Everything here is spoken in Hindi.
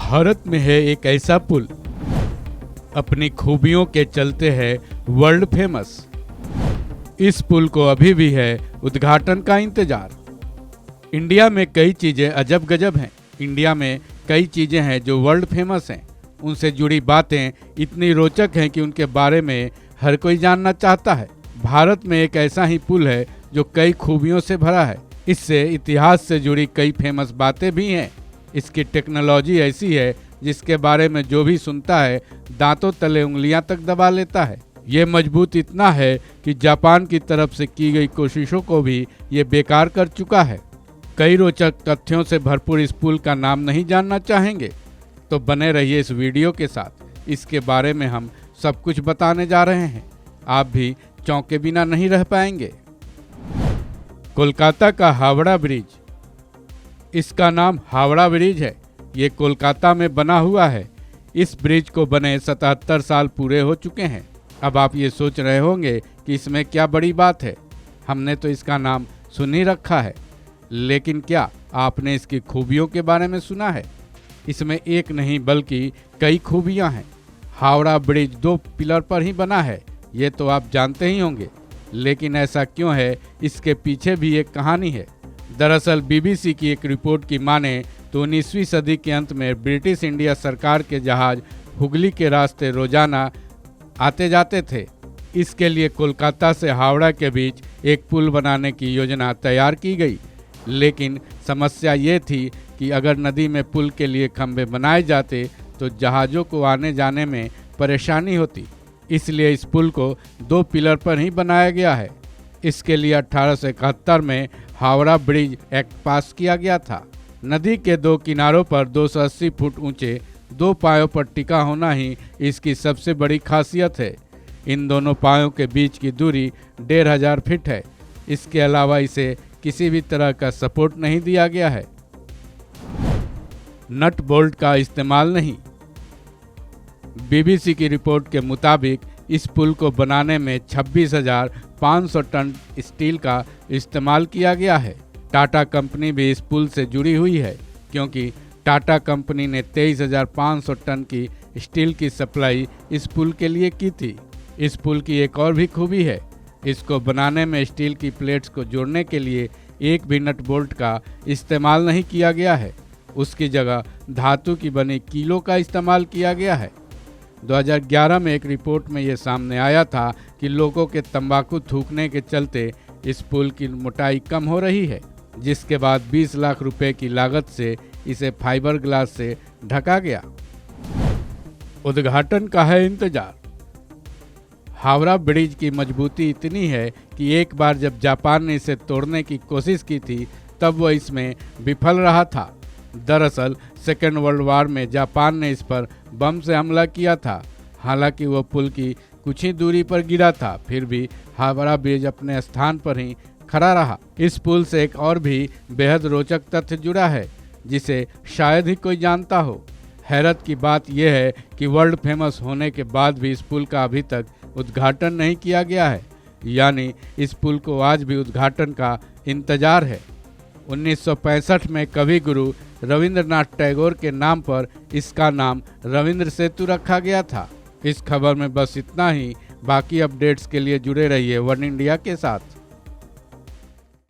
भारत में है एक ऐसा पुल, अपनी खूबियों के चलते है वर्ल्ड फेमस। इस पुल को अभी भी है उद्घाटन का इंतजार। इंडिया में कई चीज़ें अजब गजब हैं। इंडिया में कई चीज़ें हैं जो वर्ल्ड फेमस हैं। उनसे जुड़ी बातें इतनी रोचक हैं कि उनके बारे में हर कोई जानना चाहता है। भारत में एक ऐसा ही पुल है जो कई खूबियों से भरा है। इससे इतिहास से जुड़ी कई फेमस बातें भी हैं। इसकी टेक्नोलॉजी ऐसी है जिसके बारे में जो भी सुनता है दांतों तले उंगलियां तक दबा लेता है। ये मजबूत इतना है कि जापान की तरफ से की गई कोशिशों को भी ये बेकार कर चुका है। कई रोचक तथ्यों से भरपूर इस पुल का नाम नहीं जानना चाहेंगे तो बने रहिए इस वीडियो के साथ। इसके बारे में हम सब कुछ बताने जा रहे हैं। आप भी चौंके बिना नहीं रह पाएंगे। कोलकाता का हावड़ा ब्रिज। इसका नाम हावड़ा ब्रिज है। ये कोलकाता में बना हुआ है। इस ब्रिज को बने 77 साल पूरे हो चुके हैं। अब आप ये सोच रहे होंगे कि इसमें क्या बड़ी बात है, हमने तो इसका नाम सुन ही रखा है। लेकिन क्या आपने इसकी खूबियों के बारे में सुना है? इसमें एक नहीं बल्कि कई खूबियां हैं। हावड़ा ब्रिज 2 पिलर पर ही बना है, ये तो आप जानते ही होंगे। लेकिन ऐसा क्यों है, इसके पीछे भी एक कहानी है। दरअसल बीबीसी की एक रिपोर्ट की माने तो 19वीं सदी के अंत में ब्रिटिश इंडिया सरकार के जहाज हुगली के रास्ते रोजाना आते जाते थे। इसके लिए कोलकाता से हावड़ा के बीच एक पुल बनाने की योजना तैयार की गई। लेकिन समस्या ये थी कि अगर नदी में पुल के लिए खंभे बनाए जाते तो जहाज़ों को आने जाने में परेशानी होती। इसलिए इस पुल को 2 पिलर पर ही बनाया गया है। इसके लिए 1871 में हावड़ा ब्रिज एक्ट पास किया गया था। नदी के 2 किनारों पर 280 फुट ऊंचे 2 पायों पर टिका होना ही इसकी सबसे बड़ी खासियत है। इन दोनों पायों के बीच की दूरी 1500 फीट है। इसके अलावा इसे किसी भी तरह का सपोर्ट नहीं दिया गया है। नट बोल्ट का इस्तेमाल नहीं। बीबीसी की रिपोर्ट के मुताबिक इस पुल को बनाने में 26,500 टन स्टील का इस्तेमाल किया गया है। टाटा कंपनी भी इस पुल से जुड़ी हुई है, क्योंकि टाटा कंपनी ने 23,500 टन की स्टील की सप्लाई इस पुल के लिए की थी। इस पुल की एक और भी खूबी है। इसको बनाने में स्टील की प्लेट्स को जोड़ने के लिए एक भी नट बोल्ट का इस्तेमाल नहीं किया गया है। उसकी जगह धातु की बनी कीलों का इस्तेमाल किया गया है। 2011 में एक रिपोर्ट में ये सामने आया था कि लोगों के तंबाकू थूकने के चलते इस पुल की मोटाई कम हो रही है, जिसके बाद 20 लाख रुपए की लागत से इसे फाइबर ग्लास से ढका गया। उद्घाटन का है इंतजार। हावड़ा ब्रिज की मजबूती इतनी है कि एक बार जब जापान ने इसे तोड़ने की कोशिश की थी तब वह इसमें विफल रहा था। दरअसल सेकेंड वर्ल्ड वार में जापान ने इस पर बम से हमला किया था। हालांकि वह पुल की कुछ ही दूरी पर गिरा था, फिर भी हावड़ा ब्रिज अपने स्थान पर ही खड़ा रहा। इस पुल से एक और भी बेहद रोचक तथ्य जुड़ा है जिसे शायद ही कोई जानता हो। हैरत की बात यह है कि वर्ल्ड फेमस होने के बाद भी इस पुल का अभी तक उद्घाटन नहीं किया गया है। यानी इस पुल को आज भी उद्घाटन का इंतजार है। 1965 में कवि गुरु रविंद्रनाथ टैगोर के नाम पर इसका नाम रविंद्र सेतु रखा गया था। इस खबर में बस इतना ही। बाकी अपडेट्स के लिए जुड़े रहिए वन इंडिया के साथ।